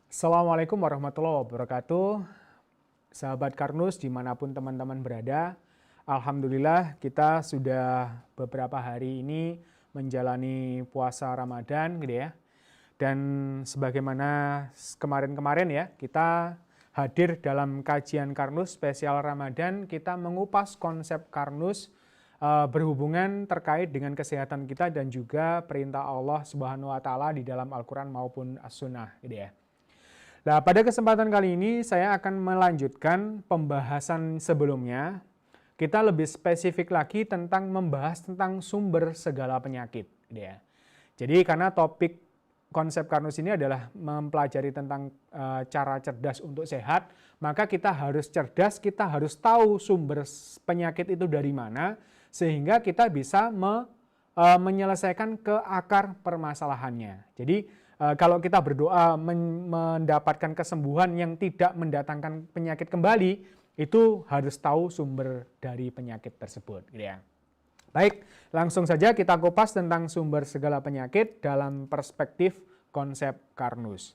Assalamualaikum warahmatullahi wabarakatuh. Sahabat Karnus dimanapun teman-teman berada. Alhamdulillah kita sudah beberapa hari ini menjalani puasa Ramadan gitu ya. Dan sebagaimana kemarin-kemarin ya, kita hadir dalam kajian Karnus spesial Ramadan, kita mengupas konsep Karnus berhubungan terkait dengan kesehatan kita dan juga perintah Allah Subhanahu wa taala di dalam Al-Qur'an maupun As-Sunnah gitu ya. Nah, pada kesempatan kali ini saya akan melanjutkan pembahasan sebelumnya. Kita lebih spesifik lagi tentang membahas tentang sumber segala penyakit gitu ya. Jadi karena topik konsep Karnus ini adalah mempelajari tentang cara cerdas untuk sehat, maka kita harus cerdas, kita harus tahu sumber penyakit itu dari mana, sehingga kita bisa menyelesaikan ke akar permasalahannya. Jadi kalau kita berdoa mendapatkan kesembuhan yang tidak mendatangkan penyakit kembali, itu harus tahu sumber dari penyakit tersebut. Gitu ya. Baik, langsung saja kita kupas tentang sumber segala penyakit dalam perspektif konsep Karnus.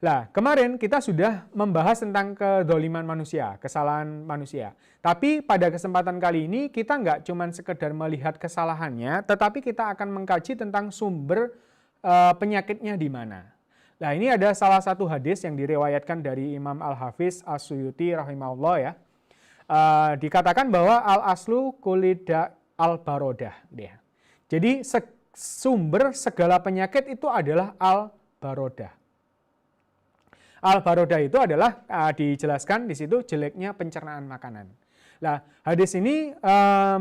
Nah, kemarin kita sudah membahas tentang kedzaliman manusia, kesalahan manusia. Tapi pada kesempatan kali ini kita nggak cuma sekedar melihat kesalahannya, tetapi kita akan mengkaji tentang sumber penyakitnya di mana. Nah, ini ada salah satu hadis yang diriwayatkan dari Imam Al-Hafiz As-Suyuti rahimahullah ya. Dikatakan bahwa al-aslu kulida al-barodah. Jadi sumber segala penyakit itu adalah al-barodah. Al-barodah itu adalah dijelaskan di situ jeleknya pencernaan makanan. Nah, hadis ini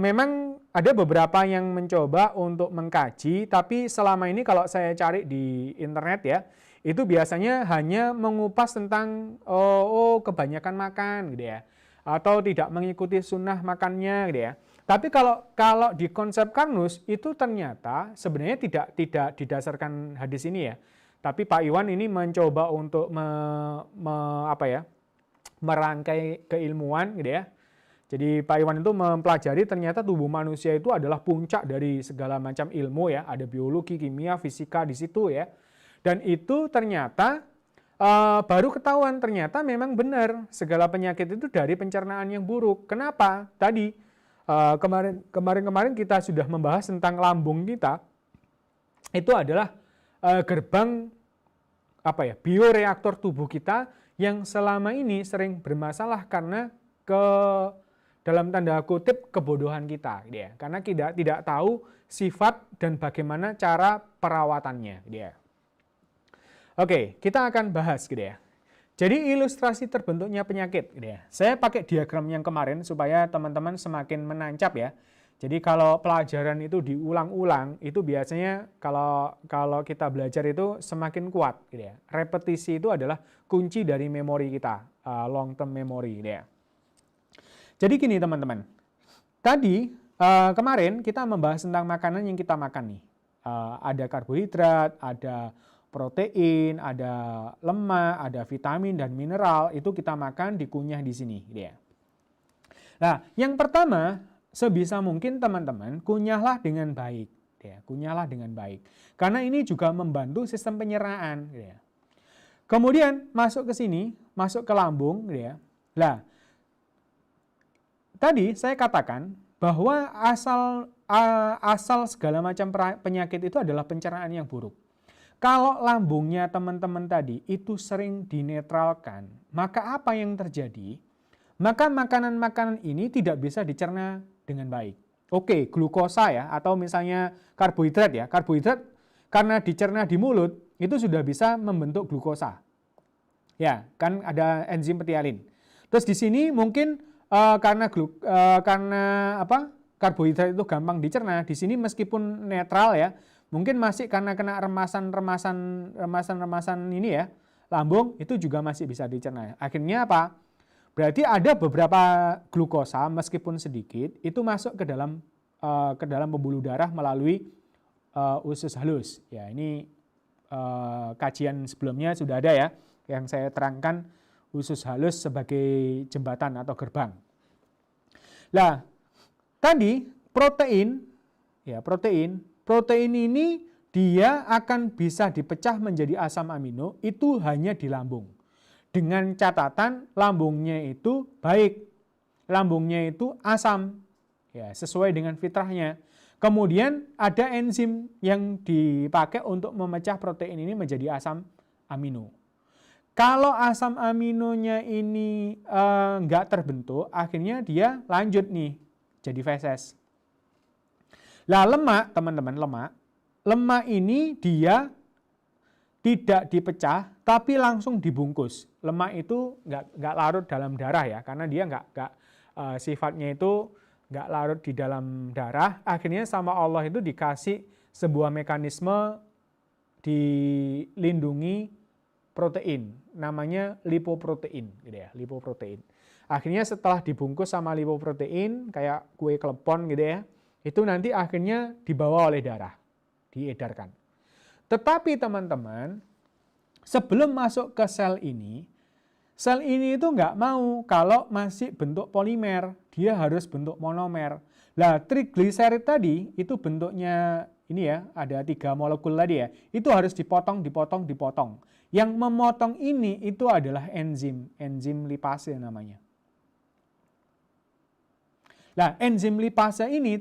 memang ada beberapa yang mencoba untuk mengkaji, tapi selama ini kalau saya cari di internet ya, itu biasanya hanya mengupas tentang kebanyakan makan gitu ya, atau tidak mengikuti sunnah makannya gitu ya. Tapi kalau di konsep Karnus itu ternyata sebenarnya tidak didasarkan hadis ini ya. Tapi Pak Iwan ini mencoba untuk merangkai keilmuan gitu ya. Jadi Pak Iwan itu mempelajari ternyata tubuh manusia itu adalah puncak dari segala macam ilmu ya. Ada biologi, kimia, fisika di situ ya. Dan itu ternyata baru ketahuan ternyata memang benar segala penyakit itu dari pencernaan yang buruk. Kenapa? Tadi kemarin kita sudah membahas tentang lambung kita. Itu adalah gerbang bioreaktor tubuh kita yang selama ini sering bermasalah karena dalam tanda kutip kebodohan kita gitu ya. Karena kita tidak tahu sifat dan bagaimana cara perawatannya gitu ya. Oke, kita akan bahas gitu ya. Jadi ilustrasi terbentuknya penyakit gitu ya. Saya pakai diagram yang kemarin supaya teman-teman semakin menancap ya. Jadi kalau pelajaran itu diulang-ulang, itu biasanya kalau kita belajar itu semakin kuat gitu ya. Repetisi itu adalah kunci dari memori kita, long term memory gitu ya. Jadi gini teman-teman, tadi kemarin kita membahas tentang makanan yang kita makan nih. Ada karbohidrat, ada protein, ada lemak, ada vitamin dan mineral, itu kita makan dikunyah di sini gitu ya. Nah, yang pertama, sebisa mungkin teman-teman kunyahlah dengan baik, ya, kunyahlah dengan baik. Karena ini juga membantu sistem penyerahan, ya. Kemudian masuk ke sini, masuk ke lambung, ya. Nah, tadi saya katakan bahwa asal segala macam penyakit itu adalah pencernaan yang buruk. Kalau lambungnya teman-teman tadi itu sering dinetralkan, maka apa yang terjadi? Maka makanan-makanan ini tidak bisa dicerna dengan baik. Oke, glukosa ya, atau misalnya karbohidrat ya. Karbohidrat karena dicerna di mulut, itu sudah bisa membentuk glukosa. Ya, kan ada enzim petialin. Terus di sini mungkin karena karbohidrat itu gampang dicerna, di sini meskipun netral ya, mungkin masih karena kena remasan ini ya, lambung itu juga masih bisa dicerna. Akhirnya apa? Berarti ada beberapa glukosa meskipun sedikit itu masuk ke dalam pembuluh darah melalui usus halus. Ya, ini kajian sebelumnya sudah ada ya yang saya terangkan usus halus sebagai jembatan atau gerbang. Nah, tadi protein ini dia akan bisa dipecah menjadi asam amino itu hanya di lambung. Dengan catatan lambungnya itu baik, lambungnya itu asam, ya sesuai dengan fitrahnya. Kemudian ada enzim yang dipakai untuk memecah protein ini menjadi asam amino. Kalau asam aminonya ini nggak terbentuk, akhirnya dia lanjut nih jadi feses. Lah lemak, teman-teman, lemak ini dia tidak dipecah, tapi langsung dibungkus. Lemak itu nggak larut dalam darah ya, karena dia nggak sifatnya itu nggak larut di dalam darah. Akhirnya sama Allah itu dikasih sebuah mekanisme dilindungi protein, namanya lipoprotein, gitu ya, lipoprotein. Akhirnya setelah dibungkus sama lipoprotein, kayak kue klepon gitu ya, itu nanti akhirnya dibawa oleh darah, diedarkan. Tetapi teman-teman, sebelum masuk ke sel ini itu nggak mau kalau masih bentuk polimer, dia harus bentuk monomer. Nah, trigliserid tadi itu bentuknya ini ya, ada 3 molekul tadi ya, itu harus dipotong. Yang memotong ini itu adalah enzim lipase namanya. Nah, enzim lipase ini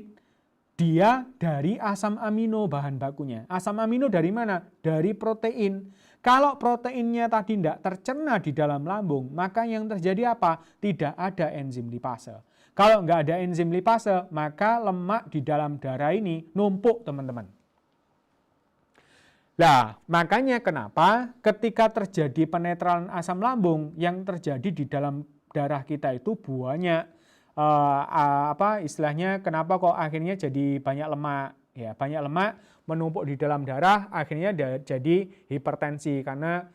dia dari asam amino bahan bakunya. Asam amino dari mana? Dari protein. Kalau proteinnya tadi tidak tercerna di dalam lambung, maka yang terjadi apa? Tidak ada enzim lipase. Kalau nggak ada enzim lipase, maka lemak di dalam darah ini numpuk, teman-teman. Nah, makanya kenapa ketika terjadi penetralan asam lambung, yang terjadi di dalam darah kita itu banyak. Istilahnya kenapa kok akhirnya jadi banyak lemak, ya banyak lemak menumpuk di dalam darah, akhirnya jadi hipertensi karena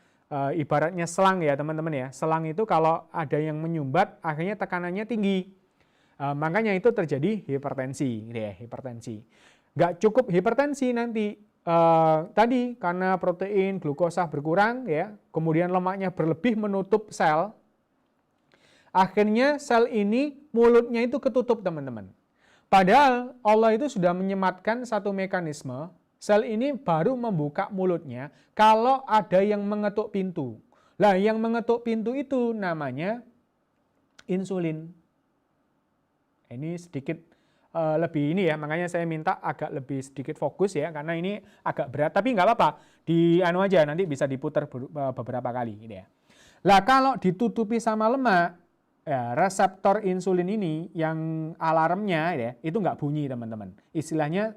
ibaratnya selang ya teman-teman ya, selang itu kalau ada yang menyumbat akhirnya tekanannya tinggi, makanya itu terjadi hipertensi, gitu ya, hipertensi. Nggak cukup hipertensi nanti tadi karena protein glukosa berkurang ya, kemudian lemaknya berlebih menutup sel. Akhirnya sel ini mulutnya itu ketutup, teman-teman. Padahal Allah itu sudah menyematkan satu mekanisme, sel ini baru membuka mulutnya kalau ada yang mengetuk pintu. Lah, yang mengetuk pintu itu namanya insulin. Ini sedikit lebih ini ya, makanya saya minta agak lebih sedikit fokus ya, karena ini agak berat, tapi nggak apa-apa, di anu aja nanti bisa diputar beberapa kali gitu ya. Lah, kalau ditutupi sama lemak, ya, reseptor insulin ini yang alarmnya ya, itu nggak bunyi, teman-teman. Istilahnya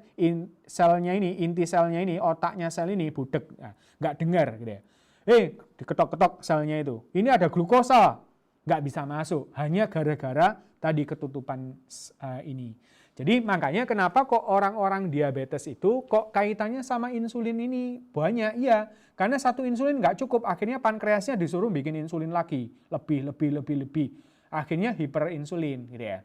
selnya ini, inti selnya ini, otaknya sel ini budek, ya, nggak dengar gitu ya. Diketok-ketok selnya itu. Ini ada glukosa, nggak bisa masuk, hanya gara-gara tadi ketutupan ini. Jadi makanya kenapa kok orang-orang diabetes itu kok kaitannya sama insulin ini banyak? Iya, karena satu insulin nggak cukup, akhirnya pankreasnya disuruh bikin insulin lagi, lebih. Akhirnya hiperinsulin gitu ya.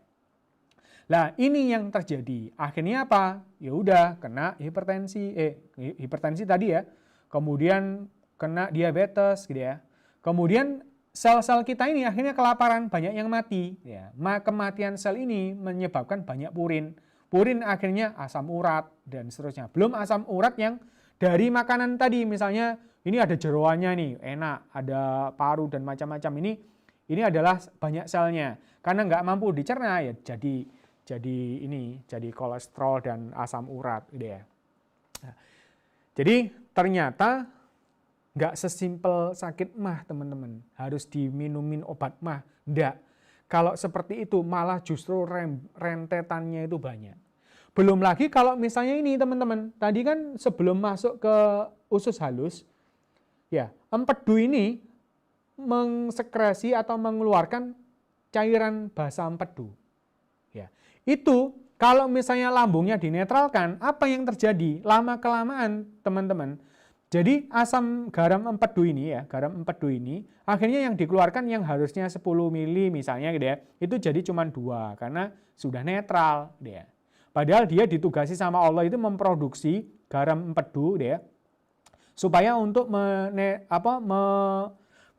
Nah, ini yang terjadi. Akhirnya apa? Ya udah kena hipertensi tadi ya. Kemudian kena diabetes gitu ya. Kemudian sel-sel kita ini akhirnya kelaparan, banyak yang mati ya. Kematian sel ini menyebabkan banyak purin. Purin akhirnya asam urat dan seterusnya. Belum asam urat yang dari makanan tadi, misalnya ini ada jeroannya nih, enak, ada paru dan macam-macam ini adalah banyak selnya, karena nggak mampu dicerna ya jadi kolesterol dan asam urat gitu ya. Nah, jadi ternyata nggak sesimpel sakit mah, teman-teman, harus diminumin obat mah, enggak. Kalau seperti itu malah justru rentetannya itu banyak. Belum lagi kalau misalnya ini, teman-teman, tadi kan sebelum masuk ke usus halus ya, empedu ini mengsekresi atau mengeluarkan cairan basa empedu. Ya. Itu kalau misalnya lambungnya dinetralkan, apa yang terjadi? Lama-kelamaan, teman-teman. Jadi asam garam empedu ini ya, garam empedu ini akhirnya yang dikeluarkan yang harusnya 10 mili misalnya gitu ya, itu jadi cuma 2 karena sudah netral gitu ya. Padahal dia ditugasi sama Allah itu memproduksi garam empedu gitu ya, supaya untuk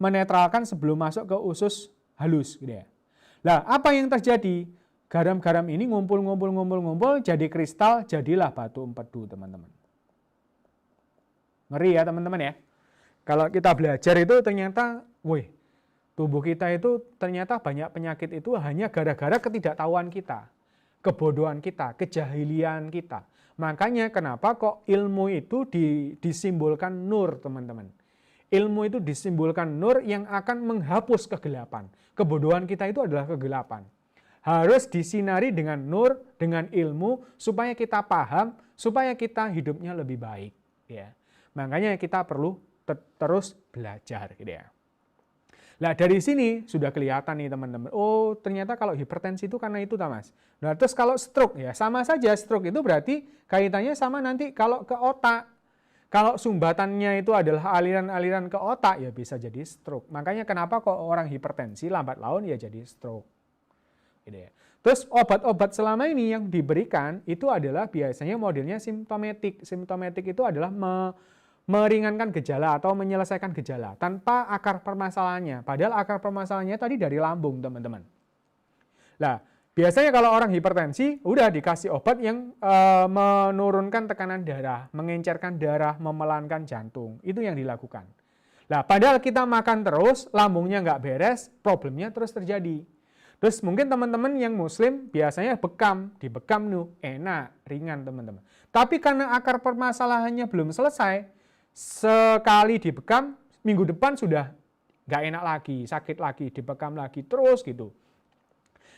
menetralkan sebelum masuk ke usus halus gitu ya. Nah, apa yang terjadi? Garam-garam ini ngumpul jadi kristal, jadilah batu empedu, teman-teman. Ngeri ya teman-teman ya. Kalau kita belajar itu ternyata, tubuh kita itu ternyata banyak penyakit itu hanya gara-gara ketidaktahuan kita, kebodohan kita, kejahilian kita. Makanya kenapa kok ilmu itu disimbolkan nur, teman-teman. Ilmu itu disimbolkan nur yang akan menghapus kegelapan. Kebodohan kita itu adalah kegelapan. Harus disinari dengan nur, dengan ilmu, supaya kita paham, supaya kita hidupnya lebih baik. Ya. Makanya kita perlu terus belajar. Gitu ya. Nah dari sini sudah kelihatan nih teman-teman. Oh ternyata kalau hipertensi itu karena itu, Mas. Nah terus kalau stroke ya sama saja. Stroke itu berarti kaitannya sama nanti kalau ke otak. Kalau sumbatannya itu adalah aliran-aliran ke otak ya bisa jadi stroke. Makanya kenapa kok orang hipertensi lambat laun ya jadi stroke. Gitu ya. Terus obat-obat selama ini yang diberikan itu adalah biasanya modelnya simptomatik. Simptomatik itu adalah meringankan gejala atau menyelesaikan gejala tanpa akar permasalahannya. Padahal akar permasalahannya tadi dari lambung, teman-teman. Nah, biasanya kalau orang hipertensi, udah dikasih obat yang menurunkan tekanan darah, mengencerkan darah, memelankan jantung. Itu yang dilakukan. Nah, padahal kita makan terus, lambungnya nggak beres, problemnya terus terjadi. Terus mungkin teman-teman yang muslim biasanya dibekam enak, ringan teman-teman. Tapi karena akar permasalahannya belum selesai, sekali dibekam, minggu depan sudah nggak enak lagi, sakit lagi, dibekam lagi, terus gitu.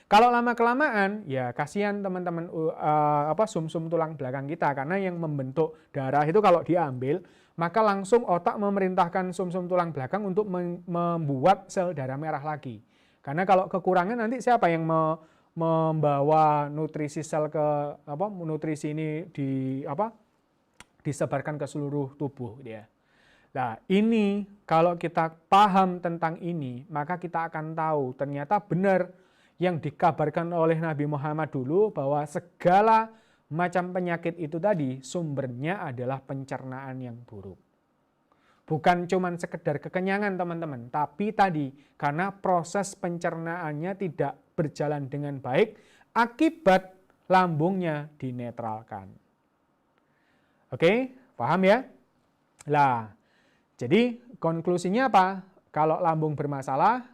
Kalau lama-kelamaan, ya kasihan teman-teman sumsum tulang belakang kita, karena yang membentuk darah itu kalau diambil, maka langsung otak memerintahkan sumsum tulang belakang untuk membuat sel darah merah lagi. Karena kalau kekurangan nanti siapa yang membawa nutrisi sel nutrisi ini disebarkan ke seluruh tubuh dia. Nah, ini kalau kita paham tentang ini, maka kita akan tahu ternyata benar yang dikabarkan oleh Nabi Muhammad dulu bahwa segala macam penyakit itu tadi sumbernya adalah pencernaan yang buruk. Bukan cuma sekedar kekenyangan teman-teman, tapi tadi karena proses pencernaannya tidak berjalan dengan baik akibat lambungnya dinetralkan. Oke, paham ya? Lah, jadi konklusinya apa? Kalau lambung bermasalah,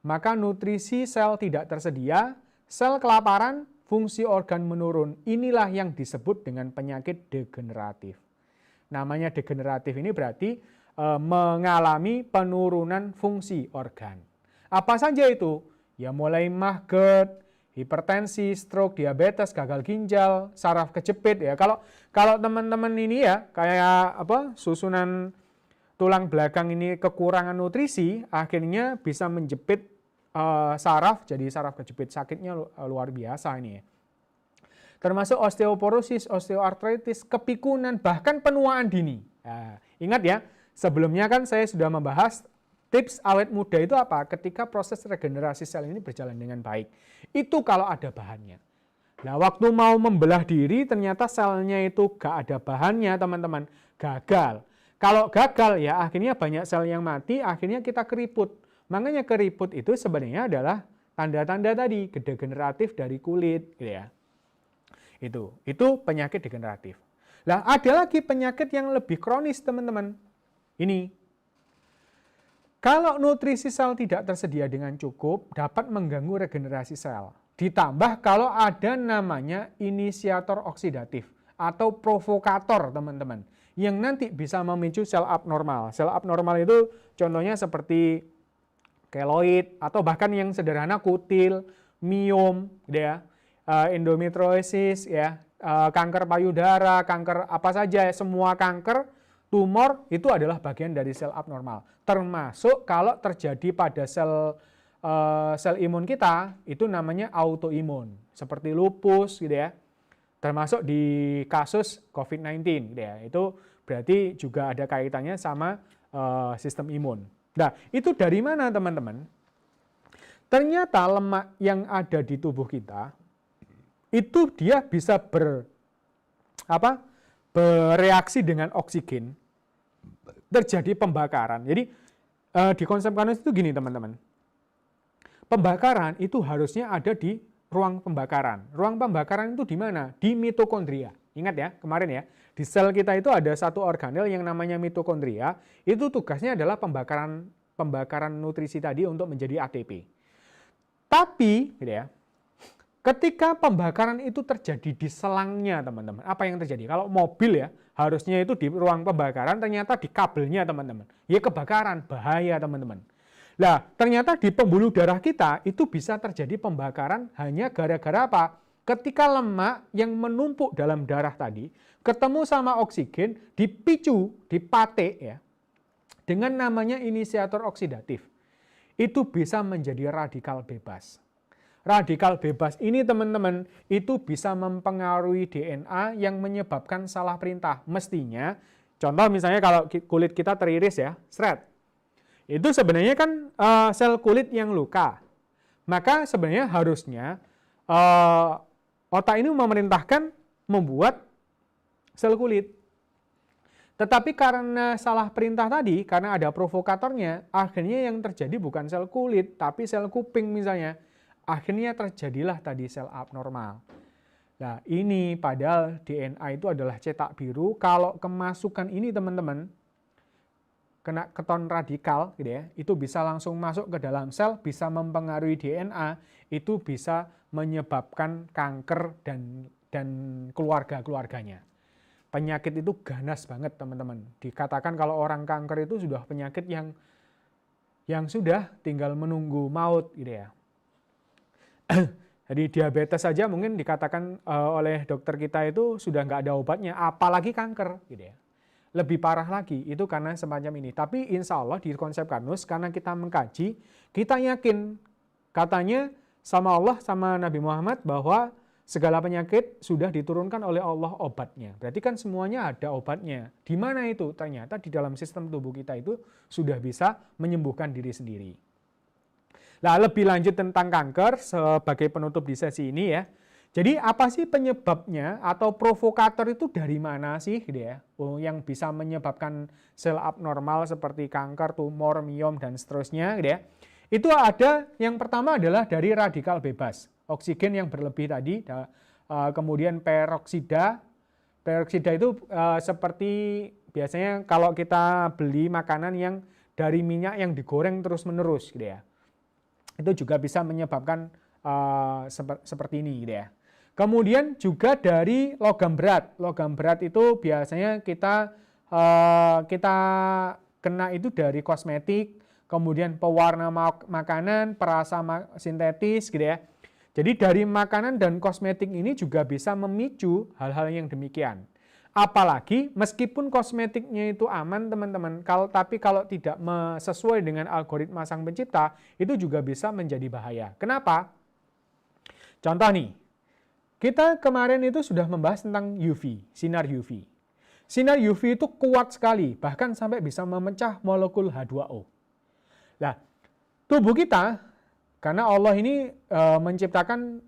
maka nutrisi sel tidak tersedia, sel kelaparan, fungsi organ menurun. Inilah yang disebut dengan penyakit degeneratif. Namanya degeneratif ini berarti mengalami penurunan fungsi organ. Apa saja itu? Ya mulai maggot, hipertensi, stroke, diabetes, gagal ginjal, saraf kejepit ya. Kalau teman-teman ini ya kayak susunan tulang belakang ini kekurangan nutrisi, akhirnya bisa menjepit saraf, jadi saraf kejepit, sakitnya luar biasa ini ya. Termasuk osteoporosis, osteoartritis, kepikunan, bahkan penuaan dini. Nah, ingat ya, sebelumnya kan saya sudah membahas tips awet muda itu apa? Ketika proses regenerasi sel ini berjalan dengan baik. Itu kalau ada bahannya. Nah, waktu mau membelah diri ternyata selnya itu gak ada bahannya, teman-teman. Gagal. Kalau gagal ya akhirnya banyak sel yang mati, akhirnya kita keriput. Makanya keriput itu sebenarnya adalah tanda-tanda tadi, degeneratif dari kulit, gitu ya. Itu penyakit degeneratif. Nah, ada lagi penyakit yang lebih kronis, teman-teman. Ini, kalau nutrisi sel tidak tersedia dengan cukup, dapat mengganggu regenerasi sel. Ditambah kalau ada namanya inisiator oksidatif atau provokator, teman-teman, yang nanti bisa memicu sel abnormal. Sel abnormal itu contohnya seperti keloid atau bahkan yang sederhana kutil, miom, ya, endometriosis, ya, kanker payudara, kanker apa saja, semua kanker, tumor itu adalah bagian dari sel abnormal. Termasuk kalau terjadi pada sel imun kita, itu namanya autoimun, seperti lupus gitu ya. Termasuk di kasus COVID-19 gitu ya. Itu berarti juga ada kaitannya sama sistem imun. Nah, itu dari mana teman-teman? Ternyata lemak yang ada di tubuh kita itu dia bisa bereaksi dengan oksigen, terjadi pembakaran. Jadi di konsep Karnus itu gini teman-teman, pembakaran itu harusnya ada di ruang pembakaran. Ruang pembakaran itu di mana? Di mitokondria. Ingat ya, kemarin ya, di sel kita itu ada satu organel yang namanya mitokondria, itu tugasnya adalah pembakaran nutrisi tadi untuk menjadi ATP. Tapi, gitu ya, ketika pembakaran itu terjadi di selangnya, teman-teman, apa yang terjadi? Kalau mobil ya, harusnya itu di ruang pembakaran, ternyata di kabelnya, teman-teman. Ya kebakaran, bahaya, teman-teman. Nah, ternyata di pembuluh darah kita itu bisa terjadi pembakaran hanya gara-gara apa? Ketika lemak yang menumpuk dalam darah tadi ketemu sama oksigen, dipicu, dipatik ya, dengan namanya inisiator oksidatif. Itu bisa menjadi radikal bebas. Radikal bebas ini teman-teman, itu bisa mempengaruhi DNA yang menyebabkan salah perintah. Mestinya, contoh misalnya kalau kulit kita teriris ya, seret. Itu sebenarnya kan sel kulit yang luka. Maka sebenarnya harusnya otak ini memerintahkan membuat sel kulit. Tetapi karena salah perintah tadi, karena ada provokatornya, akhirnya yang terjadi bukan sel kulit, tapi sel kuping misalnya. Akhirnya terjadilah tadi sel abnormal. Nah ini padahal DNA itu adalah cetak biru, kalau kemasukan ini teman-teman, kena keton radikal gitu ya, itu bisa langsung masuk ke dalam sel, bisa mempengaruhi DNA, itu bisa menyebabkan kanker dan keluarga-keluarganya. Penyakit itu ganas banget teman-teman. Dikatakan kalau orang kanker itu sudah penyakit yang sudah tinggal menunggu maut gitu ya. Jadi diabetes saja mungkin dikatakan oleh dokter kita itu sudah nggak ada obatnya, apalagi kanker gitu ya. Lebih parah lagi, itu karena semacam ini. Tapi insya Allah di konsep Karnus, karena kita mengkaji, kita yakin, katanya sama Allah, sama Nabi Muhammad, bahwa segala penyakit sudah diturunkan oleh Allah obatnya. Berarti kan semuanya ada obatnya. Di mana itu? Ternyata di dalam sistem tubuh kita itu sudah bisa menyembuhkan diri sendiri. Nah, lebih lanjut tentang kanker sebagai penutup di sesi ini ya. Jadi apa sih penyebabnya atau provokator itu dari mana sih gitu ya? Yang bisa menyebabkan sel abnormal seperti kanker, tumor, miom dan seterusnya gitu ya. Itu ada, yang pertama adalah dari radikal bebas. Oksigen yang berlebih tadi, kemudian peroksida. Peroksida itu seperti biasanya kalau kita beli makanan yang dari minyak yang digoreng terus-menerus gitu ya. Itu juga bisa menyebabkan seperti ini gitu ya. Kemudian juga dari logam berat. Logam berat itu biasanya kita kena itu dari kosmetik, kemudian pewarna makanan, perasa sintetis gitu ya. Jadi dari makanan dan kosmetik ini juga bisa memicu hal-hal yang demikian. Apalagi meskipun kosmetiknya itu aman teman-teman, tapi kalau tidak sesuai dengan algoritma sang pencipta, itu juga bisa menjadi bahaya. Kenapa? Contoh nih, kita kemarin itu sudah membahas tentang UV, sinar UV. Sinar UV itu kuat sekali, bahkan sampai bisa memecah molekul H2O. Nah, tubuh kita, karena Allah ini menciptakan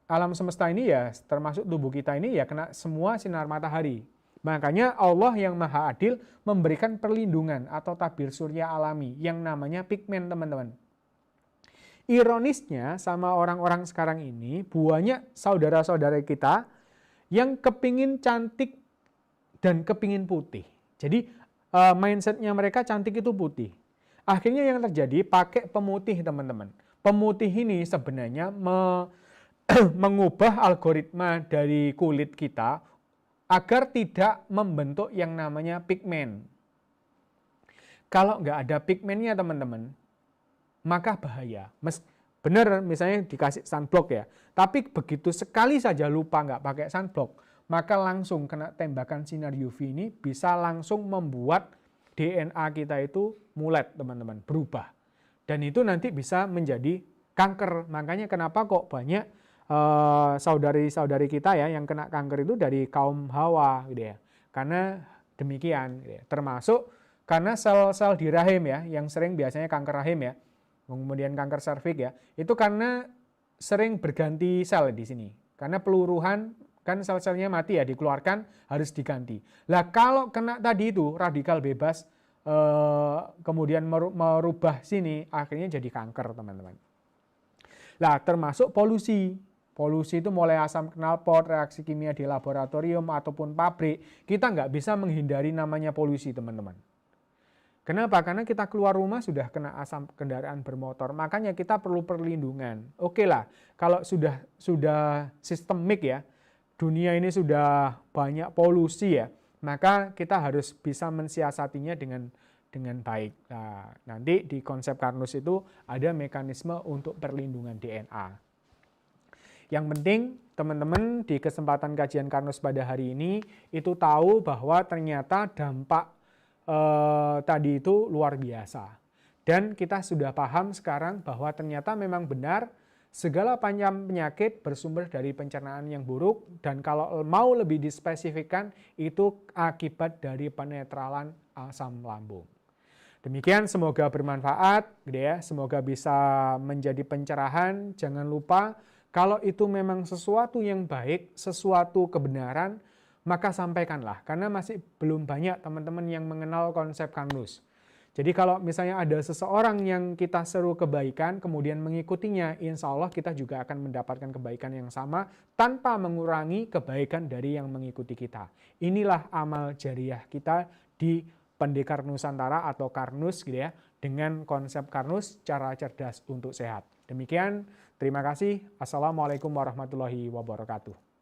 alam semesta ini ya, termasuk tubuh kita ini ya kena semua sinar matahari. Makanya Allah yang Maha Adil memberikan perlindungan atau tabir surya alami yang namanya pigmen teman-teman. Ironisnya sama orang-orang sekarang ini banyak saudara-saudara kita yang kepingin cantik dan kepingin putih. Jadi mindsetnya mereka cantik itu putih. Akhirnya yang terjadi pakai pemutih teman-teman. Pemutih ini sebenarnya mengubah algoritma dari kulit kita agar tidak membentuk yang namanya pigmen. Kalau nggak ada pigmennya teman-teman, maka bahaya. Benar misalnya dikasih sunblock ya, tapi begitu sekali saja lupa nggak pakai sunblock, maka langsung kena tembakan sinar UV ini bisa langsung membuat DNA kita itu mulet teman-teman, berubah. Dan itu nanti bisa menjadi kanker. Makanya kenapa kok banyak saudari-saudari kita ya yang kena kanker itu dari kaum Hawa gitu ya. Karena demikian gitu ya. Termasuk karena sel-sel di rahim ya, yang sering biasanya kanker rahim ya, kemudian kanker serviks ya, itu karena sering berganti sel di sini. Karena peluruhan kan sel-selnya mati ya, dikeluarkan harus diganti. Lah kalau kena tadi itu radikal bebas kemudian merubah sini, akhirnya jadi kanker teman-teman. Lah termasuk polusi. Polusi itu mulai asam knalpot, reaksi kimia di laboratorium ataupun pabrik, kita nggak bisa menghindari namanya polusi, teman-teman. Kenapa? Karena kita keluar rumah sudah kena asam kendaraan bermotor, makanya kita perlu perlindungan. Oke lah, kalau sudah sistemik ya, dunia ini sudah banyak polusi ya, maka kita harus bisa mensiasatinya dengan baik. Nah, nanti di konsep Karnus itu ada mekanisme untuk perlindungan DNA. Yang penting teman-teman di kesempatan kajian Karnus pada hari ini itu tahu bahwa ternyata dampak tadi itu luar biasa. Dan kita sudah paham sekarang bahwa ternyata memang benar segala macam penyakit bersumber dari pencernaan yang buruk, dan kalau mau lebih dispesifikkan itu akibat dari penetralan asam lambung. Demikian, semoga bermanfaat, gitu ya. Semoga bisa menjadi pencerahan. Jangan lupa kalau itu memang sesuatu yang baik, sesuatu kebenaran, maka sampaikanlah. Karena masih belum banyak teman-teman yang mengenal konsep Karnus. Jadi kalau misalnya ada seseorang yang kita seru kebaikan, kemudian mengikutinya, insya Allah kita juga akan mendapatkan kebaikan yang sama tanpa mengurangi kebaikan dari yang mengikuti kita. Inilah amal jariah kita di Pendekar Nusantara atau Karnus, gitu ya, dengan konsep Karnus, cara cerdas untuk sehat. Demikian, terima kasih. Assalamualaikum warahmatullahi wabarakatuh.